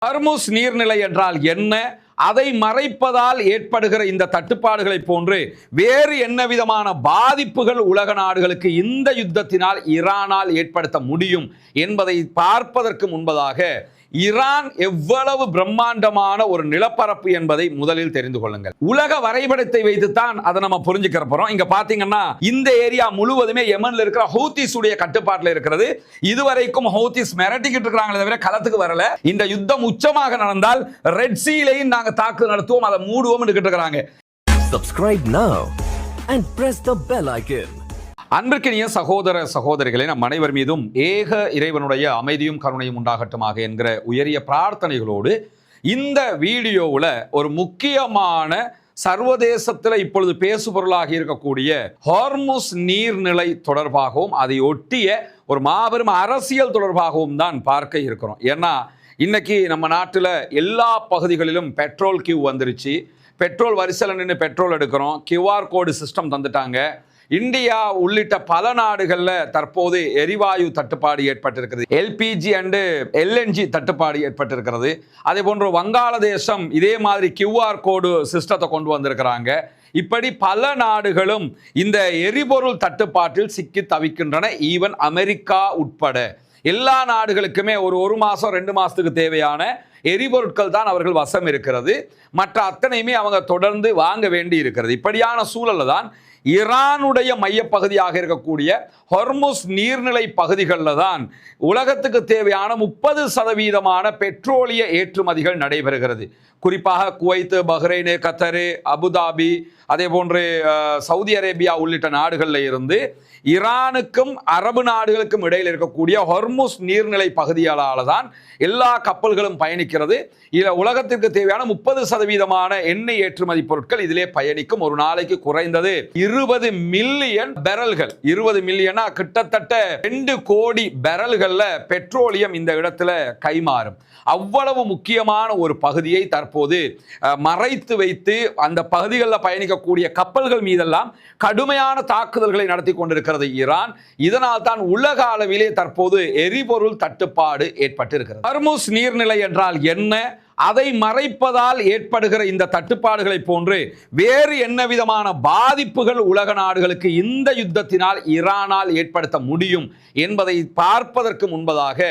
ஹர்முஸ் நீர்நிலை என்றால் என்ன, அதை மறைப்பதால் ஏற்படுகிற இந்த தட்டுப்பாடுகளை போன்று வேறு என்ன விதமான பாதிப்புகள் உலக நாடுகளுக்கு இந்த யுத்தத்தினால் ஈரானால் ஏற்படுத்த முடியும் என்பதை பார்ப்பதற்கு முன்பதாக ஈரான் எவ்வளவு பிரம்மாண்டமான ஒரு நிலப்பரப்பு என்பதை முதலில் தெரிந்து கொள்ளுங்கள். உலக வரைபடத்தை வைத்துத்தான் அதை நம்ம புரிஞ்சுக்கிற போறோம். இங்க பாத்தீங்கன்னா இந்த ஏரியா முழுவதுமே யெமன்ல இருக்கிற ஹூத்திஸ் உடைய கட்டுப்பாட்டில் இருக்கிறது. இதுவரைக்கும் ஹூத்திஸ் மிரட்டிக்கிட்டு இருக்கிறாங்களே தவிர களத்துக்கு வரல. இந்த யுத்தம் உச்சமாக நடந்தால் ரெட் சீலையும் நாங்க தாக்குதல் நடத்துவோம், அதை மூடுவோம் இருக்கிறாங்க. Subscribe now and press the bell icon. அன்பிற்கினிய சகோதர சகோதரிகளே, நம் அனைவர் மீதும் ஏக இறைவனுடைய அமைதியும் கருணையும் உண்டாகட்டுமாக என்கிற உயரிய பிரார்த்தனைகளோடு இந்த வீடியோவில் ஒரு முக்கியமான சர்வதேசத்தில் இப்பொழுது பேசுபொருளாகி இருக்கக்கூடிய ஹார்முஸ் நீர்நிலை தொடர்பாகவும் அதை ஒட்டிய ஒரு மாபெரும் அரசியல் தொடர்பாகவும் தான் பார்க்க இருக்கிறோம். ஏன்னா இன்னைக்கு நம்ம நாட்டில் எல்லா பகுதிகளிலும் பெட்ரோல் கியூ வந்துருச்சு. பெட்ரோல் வரிசையில் நின்று பெட்ரோல் எடுக்கிறோம். கியூஆர் கோடு சிஸ்டம் தந்துட்டாங்க. இந்தியா உள்ளிட்ட பல நாடுகளில் தற்போது எரிவாயு தட்டுப்பாடு ஏற்பட்டிருக்கிறது. எல்பிஜி அண்டு எல்என்ஜி தட்டுப்பாடு ஏற்பட்டிருக்கிறது. அதே போன்று வங்காளதேசம் இதே மாதிரி கியூஆர் கோடு சிஸ்டத்தை கொண்டு வந்திருக்கிறாங்க. இப்படி பல நாடுகளும் இந்த எரிபொருள் தட்டுப்பாட்டில் சிக்கி தவிக்கின்றன. ஈவன் அமெரிக்கா உட்பட எல்லா நாடுகளுக்குமே ஒரு மாதம் 2 மாதத்துக்கு தேவையான எரிபொருட்கள் தான் அவர்கள் வசம் இருக்கிறது. மற்ற அத்தனையுமே அவங்க தொடர்ந்து வாங்க வேண்டி இருக்கிறது. இப்படியான சூழலில் தான் ஈரானுடைய மையப்பகுதியாக இருக்கக்கூடிய ஹொர்முஸ் நீர்நிலை பகுதிகளில் தான் உலகத்துக்கு தேவையான 30% பெட்ரோலிய ஏற்றுமதிகள் நடைபெறுகிறது. குறிப்பாக குவைத், பஹ்ரைன், கத்தர், அபுதாபி, அதே போன்று சவுதி அரேபியா உள்ளிட்ட நாடுகளில் இருந்து ஈரானுக்கும் அரபு நாடுகளுக்கும் இடையில் இருக்கக்கூடிய ஹொர்முஸ் நீர்நிலை பகுதிகளால் தான் எல்லா கப்பல்களும் பயணிக்கிறது. இதில் உலகத்திற்கு தேவையான 30% எண்ணெய் ஏற்றுமதி பொருட்கள் இதிலே பயணிக்கும். ஒரு நாளைக்கு குறைந்தது 20 மில்லியன் பெரல்கள், 20 மில்லியனா கிட்டத்தட்ட 2 கோடி பெரல்கள்ல பெட்ரோலியம் இந்த இடத்துல கைமாறும். அவ்வளவு முக்கியமான ஒரு பகுதியை தற்போது மறைத்து வைத்து அந்த பகுதிகளில் பயணிக்கக்கூடிய கப்பல்கள் மீதெல்லாம் கடுமையான தாக்குதல்களை நடத்தி கொண்டிருக்கிறது ஈரான். இதனால் தான் உலக அளவிலே தற்போது எரிபொருள் தட்டுப்பாடு ஏற்பட்டிருக்கிறது. ஹர்முஸ் நீர்நிலை என்றால் என்ன, அதை மறைப்பதால் ஏற்படுகிற இந்த தட்டுப்பாடுகளை போன்று வேறு என்ன விதமான பாதிப்புகள் உலக நாடுகளுக்கு இந்த யுத்தத்தினால் ஈரானால் ஏற்படுத்த முடியும் என்பதை பார்ப்பதற்கு முன்பதாக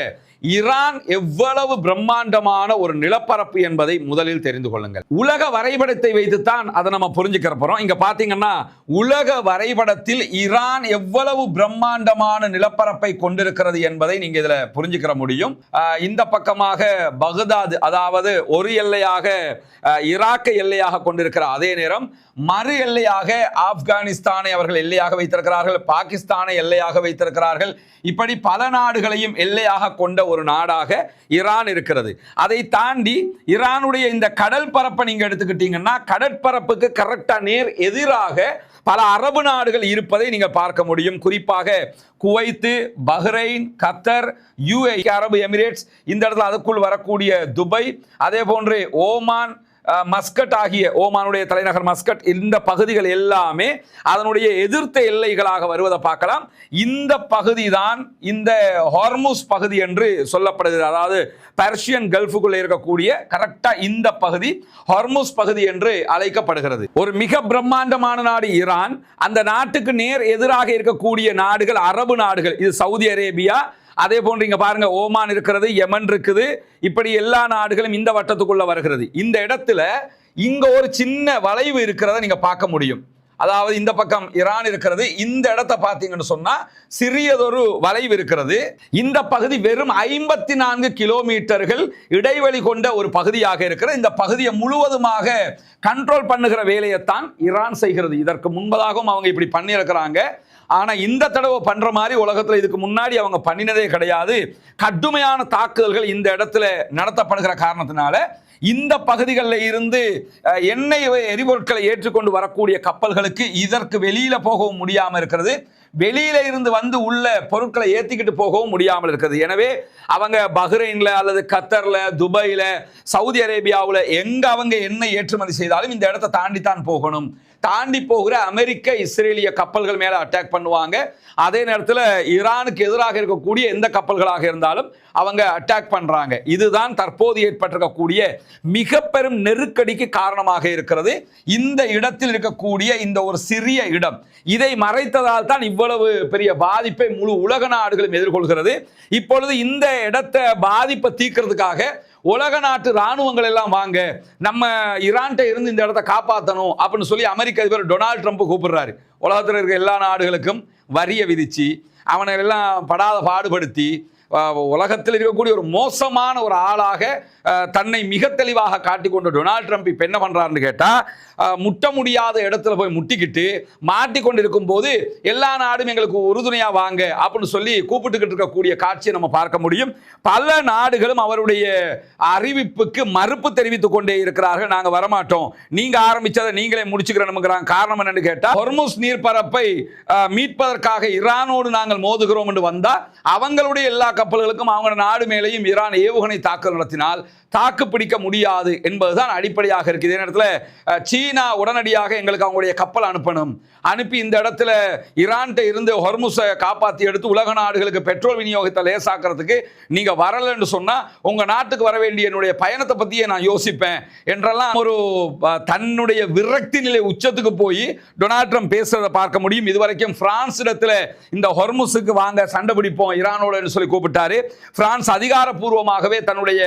ஈரான் எவ்வளவு பிரம்மாண்டமான ஒரு நிலப்பரப்பு என்பதை முதலில் தெரிந்து கொள்ளுங்கள். உலக வரைபடத்தை வைத்துத்தான் அதை நம்ம புரிஞ்சுக்கிற போறோம். இங்க பாத்தீங்கன்னா உலக வரைபடத்தில் ஈரான் எவ்வளவு பிரம்மாண்டமான நிலப்பரப்பை கொண்டிருக்கிறது என்பதை நீங்க இதுல புரிஞ்சுக்கிற முடியும். இந்த பக்கமாக பகதாத், அதாவது ஒரு எல்லையாக ஈராக்கை எல்லையாக கொண்டிருக்கிற அதே நேரம் மறு எல்லையாக ஆப்கானிஸ்தானை அவர்கள் எல்லையாக வைத்திருக்கிறார்கள், பாகிஸ்தானை எல்லையாக வைத்திருக்கிறார்கள். இப்படி பல நாடுகளையும் எல்லையாக கொண்ட ஒரு நாடாக ஈரான் இருக்கிறது. அதை தாண்டி ஈரானுடைய இந்த கடல் பரப்பை நீங்க எடுத்துக்கிட்டீங்கன்னா கடற்பரப்புக்கு கரெக்டா நேர் எதிராக பல அரபு நாடுகள் இருப்பதை நீங்க பார்க்க முடியும். குறிப்பாக குவைத், பஹ்ரைன், கத்தர், யுஏஇ அரபு எமிரேட்ஸ், இந்த இடத்துல அதுக்குள் வரக்கூடிய துபாய், அதே போன்று ஓமான், மஸ்கட் ஆகிய ஓமானுடைய தலைநகர் மஸ்கட், இந்த பகுதிகள் எல்லாமே அதனுடைய எதிர்த்த எல்லைகளாக வருவதை பார்க்கலாம். இந்த பகுதி தான் இந்த ஹார்முஸ் பகுதி என்று சொல்லப்படுகிறது. அதாவது பர்ஷியன் கல்ஃபுக்குள்ள இருக்கக்கூடிய கரெக்டா இந்த பகுதி ஹார்முஸ் பகுதி என்று அழைக்கப்படுகிறது. ஒரு மிக பிரம்மாண்டமான நாடு ஈரான். அந்த நாட்டுக்கு நேர் எதிராக இருக்கக்கூடிய நாடுகள் அரபு நாடுகள். இது சவுதி அரேபியா, அதே போன்று இங்க பாருங்க ஓமான் இருக்கிறது, யமன் இருக்குது. இப்படி எல்லா நாடுகளும் இந்த வட்டத்துக்குள்ள வருகிறது. இந்த இடத்துல இங்க ஒரு சின்ன வளைவு இருக்கிறத நீங்க பார்க்க முடியும். அதாவது இந்த பக்கம் ஈரான் இருக்கிறது, இந்த இடத்தை பார்த்தீங்கன்னு சொன்னா சிறியதொரு வளைவு இருக்கிறது. இந்த பகுதி வெறும் 54 கிலோமீட்டர்கள் இடைவெளி கொண்ட ஒரு பகுதியாக இருக்கிறது. இந்த பகுதியை முழுவதுமாக கண்ட்ரோல் பண்ணுகிற வேலையைத்தான் ஈரான் செய்கிறது. இதற்கு முன்பதாகவும் அவங்க இப்படி பண்ணியிருக்கிறாங்க. ஆனா இந்த தடவை பண்ற மாதிரி உலகத்தில் இதுக்கு முன்னாடி அவங்க பண்ணினதே கிடையாது. கடுமையான தாக்குதல்கள் இந்த இடத்துல நடத்தப்படுகிற காரணத்தினால இந்த பகுதிகளில் இருந்து எண்ணெய் எரிபொருட்களை ஏற்றுக்கொண்டு வரக்கூடிய கப்பல்களுக்கு இதற்கு வெளியில போகவும் முடியாமல் இருக்கிறது. வெளியில இருந்து வந்து உள்ள பொருட்களை ஏத்திக்கிட்டு போகவும் முடியாமல் இருக்குது. எனவே அவங்க பஹ்ரைன்ல அல்லது கத்தர்ல, துபாயில, சவுதி அரேபியாவில் எங்க அவங்க எண்ணெய் ஏற்றுமதி செய்தாலும் இந்த இடத்தை தாண்டி தான் போகணும். தாண்டி போகிற அமெரிக்க இஸ்ரேலிய கப்பல்கள் மேல அட்டாக் பண்ணுவாங்க. அதே நேரத்தில் ஈரானுக்கு எதிராக இருக்கக்கூடிய எந்த கப்பல்களாக இருந்தாலும் அவங்க அட்டாக் பண்றாங்க. இதுதான் தற்போது ஏற்பட்டிருக்கக்கூடிய மிக பெரும் நெருக்கடிக்கு காரணமாக இருக்கிறது. இந்த இடத்தில் இருக்கக்கூடிய இந்த ஒரு சிறிய இடம் இதை மறைத்ததால் தான் இவ்வளவு பெரிய பாதிப்பை முழு உலக நாடுகளும் எதிர்கொள்கிறது. இப்பொழுது இந்த இடத்தை பாதிப்பை தீர்க்கிறதுக்காக உலக நாட்டு ராணுவங்கள் எல்லாம் வாங்க, நம்ம ஈரான்கிட்ட இருந்து இந்த இடத்தை காப்பாற்றணும் அப்படின்னு சொல்லி அமெரிக்க அதிபர் டொனால்ட் ட்ரம்ப் கூப்பிடுறாரு. உலகத்தில் இருக்க எல்லா நாடுகளுக்கும் வரியை விதிச்சு அவனை எல்லாம் படாத பாடுபடுத்தி உலகத்தில் இருக்கக்கூடிய ஒரு மோசமான ஒரு ஆளாக தன்னை மிக தெளிவாக காட்டிக்கொண்டு டொனால்ட் ட்ரம்ப் இப்போ என்ன பண்றாருன்னு கேட்டா, முட்ட முடியாத இடத்துல போய் முட்டிக்கிட்டு மாட்டிக்கொண்டு இருக்கும் போது எல்லா நாடும் எங்களுக்கு உறுதுணையா வாங்க அப்படின்னு சொல்லி கூப்பிட்டுக்கிட்டு இருக்கக்கூடிய காட்சியை நம்ம பார்க்க முடியும். பல நாடுகளும் அவருடைய அறிவிப்புக்கு மறுப்பு தெரிவித்துக் கொண்டே இருக்கிறார்கள். நாங்க வரமாட்டோம், நீங்க ஆரம்பிச்சதை நீங்களே முடிச்சுக்கிறோம். காரணம் என்னன்னு கேட்டா, ஹொர்முஸ் நீர்ப்பரப்பை மீட்பதற்காக ஈரானோடு நாங்கள் மோதுகிறோம் என்று வந்தா அவங்களுடைய எல்லா கப்பல்களுக்கும் அவங்க நாடு மேலேயும் ஈரான் ஏவுகணை தாக்குதல் நடத்தினால் தாக்கு பிடிக்க முடியாது என்பதுதான் அடிப்படையாக இருக்குது. இதே நேரத்தில் சீனா உடனடியாக எங்களுக்கு அவங்களுடைய கப்பல் அனுப்பணும், அனுப்பி இந்த இடத்துல ஈரான்கிட்ட இருந்து ஹொர்முஸை காப்பாற்றி எடுத்து உலக நாடுகளுக்கு பெட்ரோல் விநியோகத்தை லேசாக்கிறதுக்கு நீங்க வரலன்னு சொன்னா உங்க நாட்டுக்கு வர வேண்டிய என்னுடைய பயணத்தை பத்தியே நான் யோசிப்பேன் என்றெல்லாம் ஒரு தன்னுடைய விரக்தி நிலை உச்சத்துக்கு போய் டொனால்ட் ட்ரம்ப் பேசுறதை பார்க்க முடியும். இதுவரைக்கும் பிரான்ஸ் இடத்துல இந்த ஹொர்முஸுக்கு வாங்க சண்டை பிடிப்போம் ஈரானோடு சொல்லி கூப்பிட்டாரு. பிரான்ஸ் அதிகாரப்பூர்வமாகவே தன்னுடைய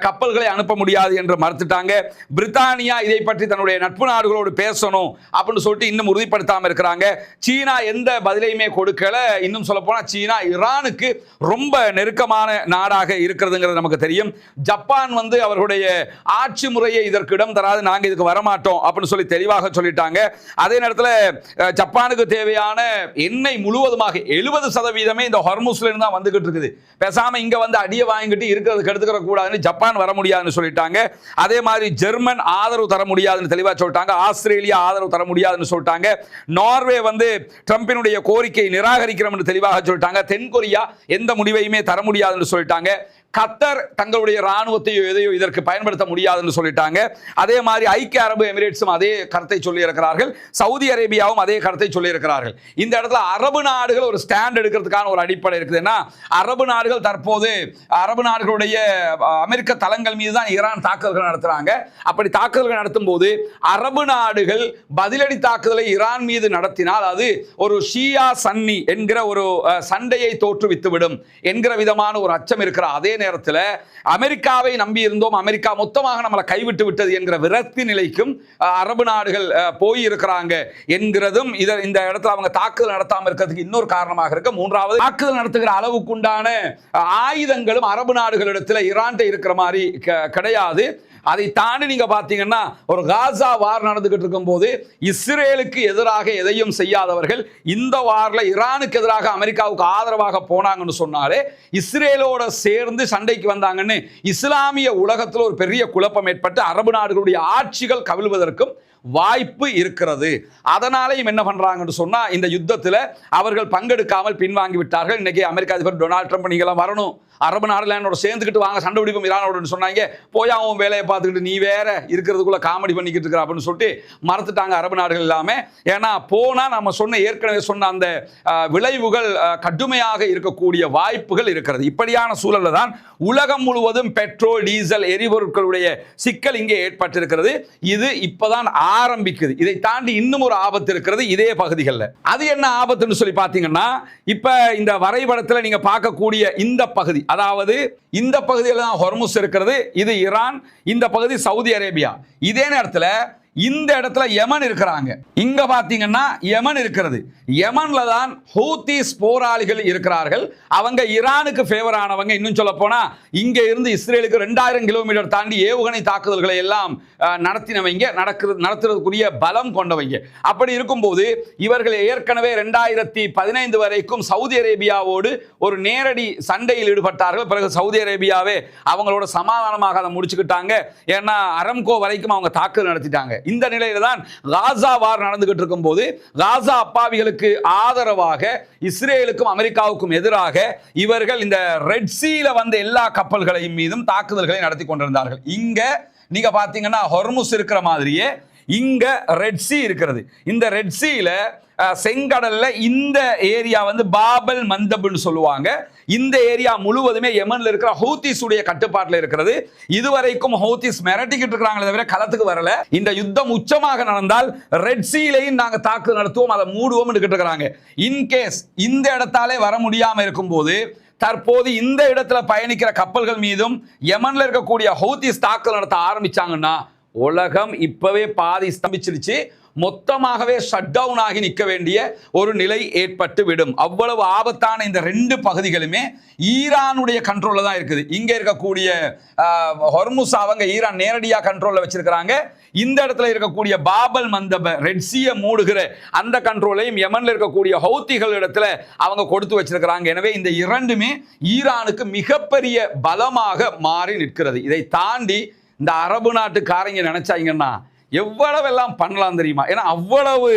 கப்பல்களை அனுப்ப முடியாது என்று மறுத்துட்டாங்க. பிரித்தானியா இதை பற்றி தன்னுடைய நட்பு நாடுகளோடு பேசணும் அப்படின்னு சொல்லிட்டு இன்னும் உறுதிப்படுத்தாம இருக்கிறாங்க. சீனா எந்த பதிலையுமே கொடுக்கல. இன்னும் சொல்ல போனா சீனா ஈரானுக்கு ரொம்ப நெருக்கமான நாடாக இருக்கிறதுங்கிறது நமக்கு தெரியும். ஜப்பான் வந்து அவர்களுடைய ஆட்சி முறையை இதற்கு இடம் தராது, நாங்க இதுக்கு வரமாட்டோம் அப்படின்னு சொல்லி தெளிவாக சொல்லிட்டாங்க. அதே நேரத்தில் ஜப்பானுக்கு தேவையான எண்ணெய் முழுவதுமாக 70% இந்த ஹொர்முஸ்ல இருந்து தான் வந்துகிட்டு இருக்குது. பேசாம இங்க வந்து அடியை வாங்கிட்டு இருக்கிறது கெடுத்துக்கிற கூடாதுன்னு ஜப்பான் வர முடியாதுன்னு சொல்லிட்டாங்க. அதே மாதிரி ஜெர்மன் ஆதரவு தர முடியாதுன்னு தெளிவா சொல்லிட்டாங்க. ஆஸ்திரேலியா ஆதரவு தர முடியாதுன்னு சொல்லிட்டாங்க. நார்வே வந்து ட்ரம்பினுடைய கோரிக்கை நிராகரிக்கிறோம் என்று தெளிவாக சொல்லிட்டாங்க. தென்கொரியா எந்த முடிவையுமே தர முடியாதுன்னு சொல்லிட்டாங்க. கத்தர் தங்களுடைய ராணுவத்தையோ எதையோ இதற்கு பயன்படுத்த முடியாதுன்னு சொல்லிட்டாங்க. அதே மாதிரி ஐக்கிய அரபு எமிரேட்ஸும் அதே கருத்தை சொல்லி இருக்கிறார்கள். சவுதி அரேபியாவும் அதே கருத்தை சொல்லி இருக்கிறார்கள். இந்த இடத்துல அரபு நாடுகள் ஒரு ஸ்டாண்ட் எடுக்கிறதுக்கான ஒரு அடிப்படை இருக்குதுன்னா, அரபு நாடுகள் தற்போது அரபு நாடுகளுடைய அமெரிக்க தளங்கள் மீது தான் ஈரான் தாக்குதல்கள் நடத்துறாங்க. அப்படி தாக்குதல்கள் நடத்தும் போது அரபு நாடுகள் பதிலடி தாக்குதலை ஈரான் மீது நடத்தினால் அது ஒரு ஷியா சன்னி என்கிற ஒரு சண்டையை தோற்றுவித்துவிடும் என்கிற விதமான ஒரு அச்சம் இருக்கிற அதே நேரத்தில் அமெரிக்காவை நம்பி இருந்தோம், அமெரிக்கா மொத்தமாக நம்மளை கைவிட்டு விட்டது என்கிற விரக்தி நிலைக்கும் அரபு நாடுகள் போய் இருக்கிறாங்க என்கிறதும் இந்த இடத்துல அவங்க தாக்குதல் நடத்தாமல் இருக்கிறதுக்கு இன்னொரு காரணமாக இருக்கு. மூன்றாவது, தாக்குதல் நடத்துகிற அளவுக்குண்டான ஆயுதங்களும் அரபு நாடுகளிடத்தில் ஈரான் இருக்கிற மாதிரி கிடையாது. அதை தாண்டி நீங்க பாத்தீங்கன்னா ஒரு காசா வார் நடந்துகிட்டு இருக்கும் போது இஸ்ரேலுக்கு எதிராக எதையும் செய்யாதவர்கள் இந்த வார்ல ஈரானுக்கு எதிராக அமெரிக்காவுக்கு ஆதரவாக போனாங்கன்னு சொன்னாலே இஸ்ரேலோட சேர்ந்து சண்டைக்கு வந்தாங்கன்னு இஸ்லாமிய உலகத்தில் ஒரு பெரிய குழப்பம் ஏற்பட்டு அரபு நாடுகளுடைய ஆட்சிகள் கவிழ்வதற்கும் வாய்ப்பு இருக்கிறது. அதனாலேயும் என்ன பண்றாங்கன்னு சொன்னா இந்த யுத்தத்தில் அவர்கள் பங்கெடுக்காமல் பின்வாங்கி விட்டார்கள். இன்னைக்கு அமெரிக்க அதிபர் டொனால்ட் ட்ரம்ப் நீங்களாம் வரணும், அரபு நாடுல என்னோட சேர்ந்துக்கிட்டு வாங்க சண்டை பிடிப்போம் ஈரானோடு சொன்னாங்க. போய் அவன் வேலையை பார்த்துக்கிட்டு நீ வேற இருக்கிறதுக்குள்ள காமெடி பண்ணிக்கிட்டு இருக்கிற அப்படின்னு சொல்லிட்டு மறுத்துட்டாங்க அரபு நாடுகள் எல்லாமே. ஏன்னா போனா நம்ம சொன்ன ஏற்கனவே சொன்ன அந்த விளைவுகள் கடுமையாக இருக்கக்கூடிய வாய்ப்புகள் இருக்கிறது. இப்படியான சூழல்ல தான் உலகம் முழுவதும் பெட்ரோல் டீசல் எரிபொருட்களுடைய சிக்கல் இங்கே ஏற்பட்டிருக்கிறது. இது இப்பதான் ஆரம்பிக்குது. இதை தாண்டி இன்னும் ஒரு ஆபத்து இருக்கிறது இதே பகுதிகளில். அது என்ன ஆபத்துன்னு சொல்லி பார்த்தீங்கன்னா, இப்ப இந்த வரைபடத்தில் நீங்க பார்க்கக்கூடிய இந்த பகுதி, அதாவது இந்த பகுதியில் தான் ஹொர்முஸ் இருக்கிறது, இது ஈரான், இந்த பகுதி சவுதி அரேபியா. இதே நேரத்தில் இந்த இடத்துல யமன் இருக்கிறாங்க. இங்க பாத்தீங்கன்னா யமன் இருக்கிறது. யமன்ல தான் ஹூத்திஸ் போராளிகள் இருக்கிறார்கள். அவங்க ஈரானுக்கு ஃபேவர் ஆனவங்க. இன்னும் சொல்ல போனா இங்க இருந்து இஸ்ரேலுக்கு 2000 கிலோமீட்டர் தாண்டி ஏவுகணை தாக்குதல்களை எல்லாம் நடத்தினவங்க, நடத்துறதுக்குரிய பலம் கொண்டவங்க. அப்படி இருக்கும்போது இவர்கள் ஏற்கனவே 2015 வரைக்கும் சவுதி அரேபியாவோடு ஒரு நேரடி சண்டையில் ஈடுபட்டார்கள். பிறகு சவுதி அரேபியாவே அவங்களோட சமாதானமாக அதை முடிச்சுக்கிட்டாங்க. ஏன்னா அரம்கோ வரைக்கும் அவங்க தாக்குதல் நடத்திட்டாங்க. இந்த நிலையில தான் காசா வார் நடந்துகிட்டு இருக்கும் போது காசா அப்பாவிகளுக்கு ஆதரவாக இஸ்ரேலுக்கும் அமெரிக்காவுக்கும் எதிராக இவர்கள் இந்த ரெட் சீல வந்த எல்லா கப்பல்களையும் மீதும் தாக்குதல்களை நடத்தி கொண்டிருந்தார்கள். இங்க நீங்க பாத்தீங்கன்னா ஹொர்முஸ் இருக்கிற மாதிரியே இங்க ரெட் சீ இருக்கிறது. இந்த ரெட் சீல செங்கடல்ல இந்த ஏரியா வந்து பாபல் மந்தப்னு சொல்லுவாங்க. இந்த ஏரியா முழுவதுமே யெமன்ல இருக்கிற ஹூத்திஸ் உடைய கட்டுப்பாட்டில் இருக்கிறது. இதுவரைக்கும் ஹூத்திஸ் மிரட்டிக்கிட்டு இருக்காங்களே தவிர களத்துக்கு வரல. இந்த யுத்தம் உச்சமாக நடந்தால் ரெட் சீலையும் நாங்க தாக்குதல் நடத்துவோம், அதை மூடுவோம் இருக்காங்க. இன்கேஸ் இந்த இடத்தாலே வர முடியாம இருக்கும்போது தற்போது இந்த இடத்துல பயணிக்கிற கப்பல்கள் மீதும் யெமன்ல இருக்கக்கூடிய ஹூத்திஸ் தாக்குதல் நடத்த ஆரம்பிச்சாங்கன்னா உலகம் இப்பவே பாதி ஸ்தம்பிச்சிருச்சு. மொத்தமாகவே ஷட் டவுன் ஆகி நிற்க வேண்டிய ஒரு நிலை ஏற்பட்டு விடும். அவ்வளவு ஆபத்தான இந்த ரெண்டு பகுதிகளுமே ஈரானுடைய கண்ட்ரோல்ல தான் இருக்குது. இங்க இருக்கக்கூடிய ஹொர்முஸ் அவங்க ஈரான் நேரடியா கண்ட்ரோல்ல வச்சிருக்கிறாங்க. இந்த இடத்துல இருக்கக்கூடிய பாபல் மந்தப ரெட் சீயை மூடுகிற அந்த கண்ட்ரோலையும் யெமன்ல இருக்கக்கூடிய ஹவுத்திகள் இடத்துல அவங்க கொடுத்து வச்சிருக்கிறாங்க. எனவே இந்த இரண்டுமே ஈரானுக்கு மிகப்பெரிய பலமாக மாறி நிற்கிறது. இதை தாண்டி இந்த அரபு நாட்டுக்காரங்க நினைச்சாங்கன்னா எவ்வளவெல்லாம் பண்ணலாம் தெரியுமா? ஏன்னா அவ்வளவு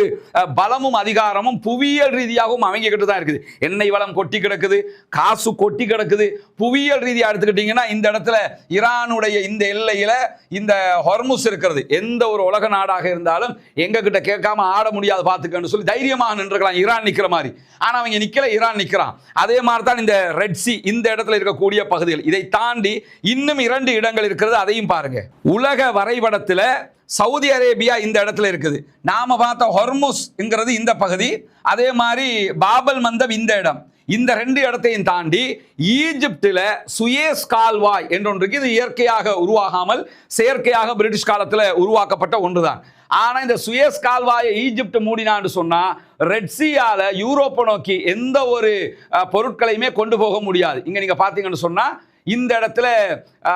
பலமும் அதிகாரமும் புவியியல் ரீதியாகவும் அவங்க கிட்ட தான் இருக்குது. எண்ணெய் வளம் கொட்டி கிடக்குது, காசு கொட்டி கிடக்குது. புவியியல் ரீதியாக எடுத்துக்கிட்டீங்கன்னா இந்த இடத்துல ஈரானுடைய இந்த எல்லையில இந்த ஹொர்முஸ் இருக்கிறது. எந்த ஒரு உலக நாடாக இருந்தாலும் எங்க கிட்ட கேட்காம ஆட முடியாது பார்த்துக்கன்னு சொல்லி தைரியமாக நின்றுக்கலாம் ஈரான் நிற்கிற மாதிரி. ஆனா அவங்க நிக்கல, ஈரான் நிற்கிறான். அதே மாதிரி தான் இந்த ரெட் சீ இந்த இடத்துல இருக்கக்கூடிய பகுதிகள். இதை தாண்டி இன்னும் 2 இடங்கள் இருக்கிறது, அதையும் பாருங்க. உலக வரைபடத்தில் சவுதி அரேபியா இந்த இடத்துல இருக்குது. நாம பார்த்த ஹொர்முஸ்ங்கிறது இந்த பகுதி, அதே மாதிரி பாபல் மந்தப் இந்த இடம். இந்த 2 இடத்தையும் தாண்டி ஈஜிப்டில் சுயேஸ் கால்வாய் என்றொன்றுக்கு, இது இயற்கையாக உருவாகாமல் செயற்கையாக பிரிட்டிஷ் காலத்தில் உருவாக்கப்பட்ட ஒன்றுதான். ஆனா இந்த சுயேஸ் கால்வாயை ஈஜிப்ட் மூடினான்னு சொன்னா ரெட் சீயால யூரோப்பை நோக்கி எந்த ஒரு பொருட்களையுமே கொண்டு போக முடியாது. இங்க நீங்க பாத்தீங்கன்னு சொன்னா இந்த இடத்துல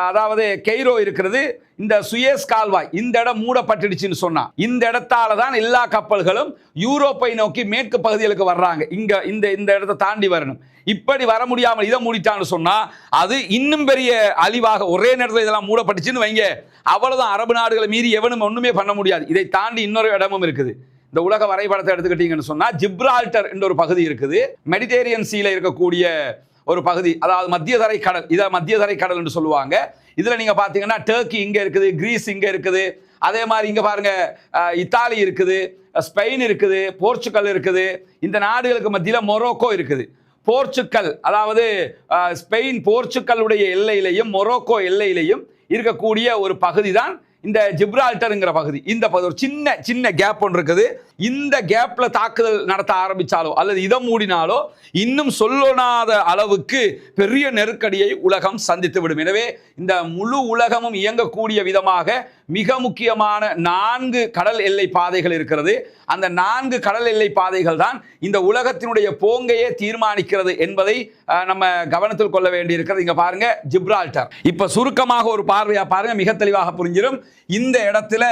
அதாவது கெய்ரோ இருக்கிறது. இந்த சுயேஸ் கால்வாய் இந்த இடம் மூடப்பட்டுடுச்சுன்னு சொன்னா இந்த இடத்தால தான் எல்லா கப்பல்களும் யூரோப்பை நோக்கி மேற்கு பகுதிகளுக்கு வர்றாங்க. இங்க இந்த இடத்தை தாண்டி வரணும். இப்படி வர முடியாமல் இதை மூடிட்டான்னு சொன்னா அது இன்னும் பெரிய அழிவாக, ஒரே நேரத்தில் இதெல்லாம் மூடப்பட்டுச்சுன்னு வைங்க, அவ்வளவுதான். அரபு நாடுகளை மீறி எவனும் ஒண்ணுமே பண்ண முடியாது. இதை தாண்டி இன்னொரு இடமும் இருக்குது. இந்த உலக வரைபடத்தை எடுத்துக்கிட்டீங்கன்னு சொன்னா ஜிப்ரால்டர் என்ற ஒரு பகுதி இருக்குது. மெடிட்டேரியன் சீல இருக்கக்கூடிய ஒரு பகுதி, அதாவது மத்திய தரை கடல். இதை மத்திய தரை கடல் என்று சொல்லுவாங்க. இதுல நீங்க பாத்தீங்கன்னா டர்க்கி இங்க இருக்குது, கிரீஸ் இங்க இருக்குது, அதே மாதிரி இங்க பாருங்க இத்தாலி இருக்குது, ஸ்பெயின் இருக்குது, போர்ச்சுகல் இருக்குது. இந்த நாடுகளுக்கு மத்தியில் மொரோக்கோ இருக்குது. போர்ச்சுக்கல் அதாவது ஸ்பெயின் போர்ச்சுக்கலுடைய எல்லையிலையும் மொரோக்கோ எல்லையிலையும் இருக்கக்கூடிய ஒரு பகுதி தான் இந்த ஜிப்ரால்டர்ங்கிற பகுதி. இந்த பகுதி ஒரு சின்ன கேப் ஒன்று இருக்குது. இந்த கேப்ல தாக்குதல் நடத்த ஆரம்பிச்சாலோ அல்லது இதை மூடினாலோ இன்னும் சொல்லொணாத அளவுக்கு பெரிய நெருக்கடியை உலகம் சந்தித்து விடும். எனவே இந்த முழு உலகமும் இயங்கக்கூடிய விதமாக மிக முக்கியமான 4 கடல் எல்லை பாதைகள் இருக்கிறது. அந்த 4 கடல் எல்லை பாதைகள் தான் இந்த உலகத்தினுடைய போங்கையே தீர்மானிக்கிறது என்பதை நம்ம கவனத்தில் கொள்ள வேண்டி இருக்கிறது. இங்க பாருங்க ஜிப்ரால்டர். இப்ப சுருக்கமாக ஒரு பார்வையா பாருங்க, மிக தெளிவாக புரிஞ்சிடும். இந்த இடத்துல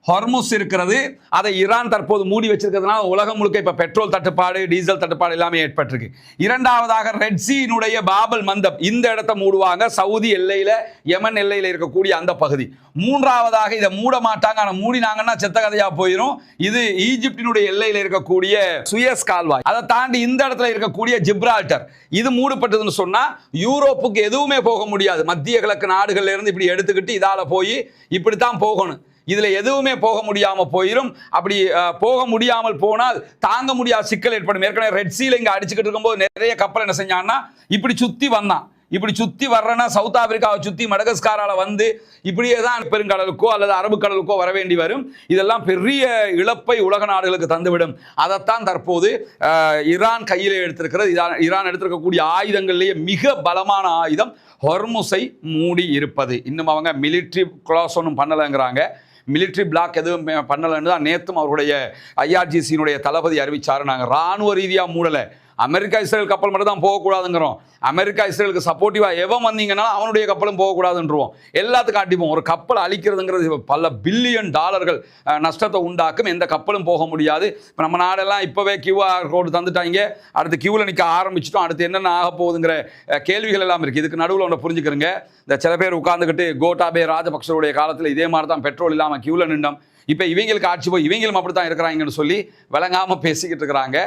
ஹொர்முஸ் இருக்கிறது. அதை ஈரான் தற்போது மூடி வச்சிருக்கிறதுனால உலகம் முழுக்க இப்ப பெட்ரோல் தட்டுப்பாடு, டீசல் தட்டுப்பாடு எல்லாமே ஏற்பட்டிருக்கு. இரண்டாவதாக ரெட் சீனுடைய பாபல் மந்தப் இந்த இடத்தை மூடுவாங்க, சவுதி எல்லையில யெமன் எல்லையில இருக்கக்கூடிய அந்த பகுதி. மூன்றாவதாக இதை மூட மாட்டாங்க, ஆனா மூடினாங்கன்னா செத்த கதையா போயிடும். இது ஈஜிப்டினுடைய எல்லையில இருக்கக்கூடிய சுயஸ் கால்வாய். அதை தாண்டி இந்த இடத்துல இருக்கக்கூடிய ஜிப்ரால்டர் இது மூடப்பட்டதுன்னு சொன்னா யூரோப்புக்கு எதுவுமே போக முடியாது. மத்திய கிழக்கு நாடுகள்ல இருந்து இப்படி எடுத்துக்கிட்டு இதால போய் இப்படித்தான் போகணும். இதுல எதுவுமே போக முடியாம போயிடும். அப்படி போக முடியாமல் போனால் தாங்க முடியாத சிக்கல் ஏற்படும். ஏற்கனவே ரெட் சீல இங்க அடிச்சுக்கிட்டு இருக்கும்போது நிறைய கப்பல் என்ன செஞ்சாங்கன்னா இப்படி சுத்தி வந்தான். இப்படி சுத்தி வர்றனா சவுத் ஆப்பிரிக்காவை சுத்தி மடகஸ்காரால வந்து இப்படியே தான் பெருங்கடலுக்கோ அல்லது அரபு கடலுக்கோ வர வேண்டி வரும். இதெல்லாம் பெரிய இழப்பை உலக நாடுகளுக்கு தந்துவிடும். அதைத்தான் தற்போது ஈரான் கையிலே எடுத்திருக்கிறது. ஈரான் எடுத்திருக்கக்கூடிய ஆயுதங்கள்லேயே மிக பலமான ஆயுதம் ஹொர்முஸை மூடி இருப்பது. இன்னும் அவங்க மிலிட்ரி கிளாஸ் ஒன்றும் பண்ணலைங்கிறாங்க. மிலிட்ரி பிளாக் எதுவும் பண்ணலைன்னு தான் நேற்றும் அவருடைய ஐஆர்ஜிசியினுடைய தளபதி அறிவிச்சாரு. நாங்கள் இராணுவ ரீதியாக மூடலை, அமெரிக்கா இஸ்ரேல் கப்பல் மட்டும் தான் போகக்கூடாதுங்கிறோம். அமெரிக்கா இஸ்ரேலுக்கு சப்போர்ட்டிவாக எவன் வந்தீங்கன்னா அவனுடைய கப்பலும் போகக்கூடாதுன்றோம். எல்லாத்துக்கும் காட்டிப்போம். ஒரு கப்பல் அழிக்கிறதுங்கிறது பல பில்லியன் டாலர்கள் நஷ்டத்தை உண்டாக்கும். எந்த கப்பலும் போக முடியாது. இப்போ நம்ம நாடெல்லாம் இப்போவே QR கோடு தந்துட்டாங்க, அடுத்து கியூவில் நிற்க ஆரம்பிச்சிட்டோம். அடுத்து என்னென்ன ஆக போகுதுங்கிற கேள்விகள் எல்லாம் இருக்குது. இதுக்கு நடுவில் ஒன்று புரிஞ்சுக்கிறங்க. இந்த சில பேர் உட்காந்துக்கிட்டு கோட்டாபே ராஜபக்சருடைய காலத்தில் இதே மாதிரி தான் பெட்ரோல் இல்லாமல் கியூவில் நின்றோம். இப்போ இவங்களுக்கு ஆட்சி போய் இவங்களும் அப்படி தான் இருக்கிறாங்கன்னு சொல்லி விளங்காமல் பேசிக்கிட்டு இருக்கிறாங்க.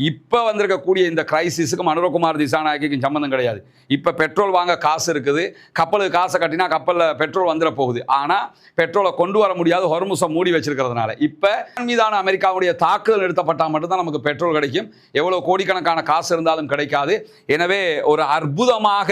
இப்போ வந்திருக்கக்கூடிய இந்த கிரைசிஸுக்கு மனோரகுமார் திசாநாயகிக்கும் சம்மந்தம் கிடையாது. இப்போ பெட்ரோல் வாங்க காசு இருக்குது, கப்பலுக்கு காசை கட்டினா கப்பலில் பெட்ரோல் வந்துட போகுது. ஆனால் பெட்ரோலை கொண்டு வர முடியாது, ஹொர்முஸை மூடி வச்சிருக்கிறதுனால. இப்போ மீதான அமெரிக்காவுடைய தாக்குதல் நிறுத்தப்பட்டால் மட்டும்தான் நமக்கு பெட்ரோல் கிடைக்கும். எவ்வளோ கோடிக்கணக்கான காசு இருந்தாலும் கிடைக்காது. எனவே ஒரு அற்புதமாக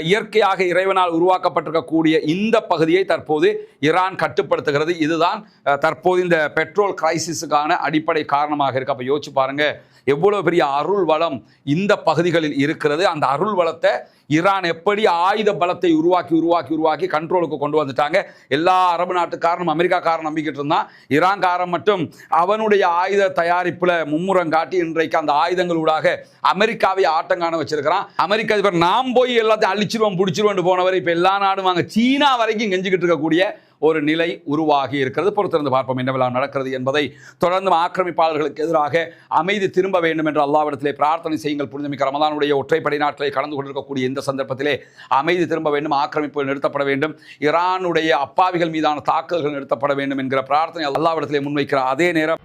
இயற்கையாக இறைவனால் உருவாக்கப்பட்டிருக்கக்கூடிய இந்த பகுதியை தற்போது ஈரான் கட்டுப்படுத்துகிறது. இதுதான் தற்போது இந்த பெட்ரோல் கிரைசிஸுக்கான அடிப்படை காரணமாக இருக்கு. அப்போ யோசிச்சு பாருங்க, எவ்வளவு பெரிய அருள் வளம் இந்த பகுதிகளில் இருக்கிறது. அந்த அருள் வளத்தை ஈரான் எப்படி ஆயுத பலத்தை உருவாக்கி கண்ட்ரோலுக்கு கொண்டு வந்துட்டாங்க. எல்லா அரபு நாட்டுக்காரனும் அமெரிக்காக்காரன் நம்பிக்கிட்டு இருந்தான். ஈரான்காரன் மட்டும் அவனுடைய ஆயுத தயாரிப்புல மும்முரம் காட்டி இன்றைக்கு அந்த ஆயுதங்களூடாக அமெரிக்காவை ஆட்டங்காண வச்சிருக்கிறான். அமெரிக்கா அதிபர் நாம் போய் எல்லாத்தையும் அழிச்சிருவோம் பிடிச்சிருவோம் போனவர் இப்ப எல்லா நாடும் வாங்க சீனா வரைக்கும் கெஞ்சிக்கிட்டு இருக்கக்கூடிய ஒரு நிலை உருவாகி இருக்கிறது. பொறுத்திருந்து பார்ப்போம் என்னவெல்லாம் நடக்கிறது என்பதை. தொடர்ந்து ஆக்கிரமிப்பாளர்களுக்கு எதிராக அமைதி திரும்ப வேண்டும் என்று அல்லாஹ்விடத்திலே பிரார்த்தனை செய்யுங்கள். புனிதமிக்க ரமதானுடைய ஒற்றைப்படை நாட்களை கடந்து கொண்டிருக்கக்கூடிய இந்த சந்தர்ப்பத்திலே அமைதி திரும்ப வேண்டும், ஆக்கிரமிப்புகள் நிறுத்தப்பட வேண்டும், ஈரானுடைய அப்பாவிகள் மீதான தாக்குதல்கள் நிறுத்தப்பட வேண்டும் என்கிற பிரார்த்தனை அல்லாஹ்விடத்திலே முன்வைக்கிற அதே நேரம்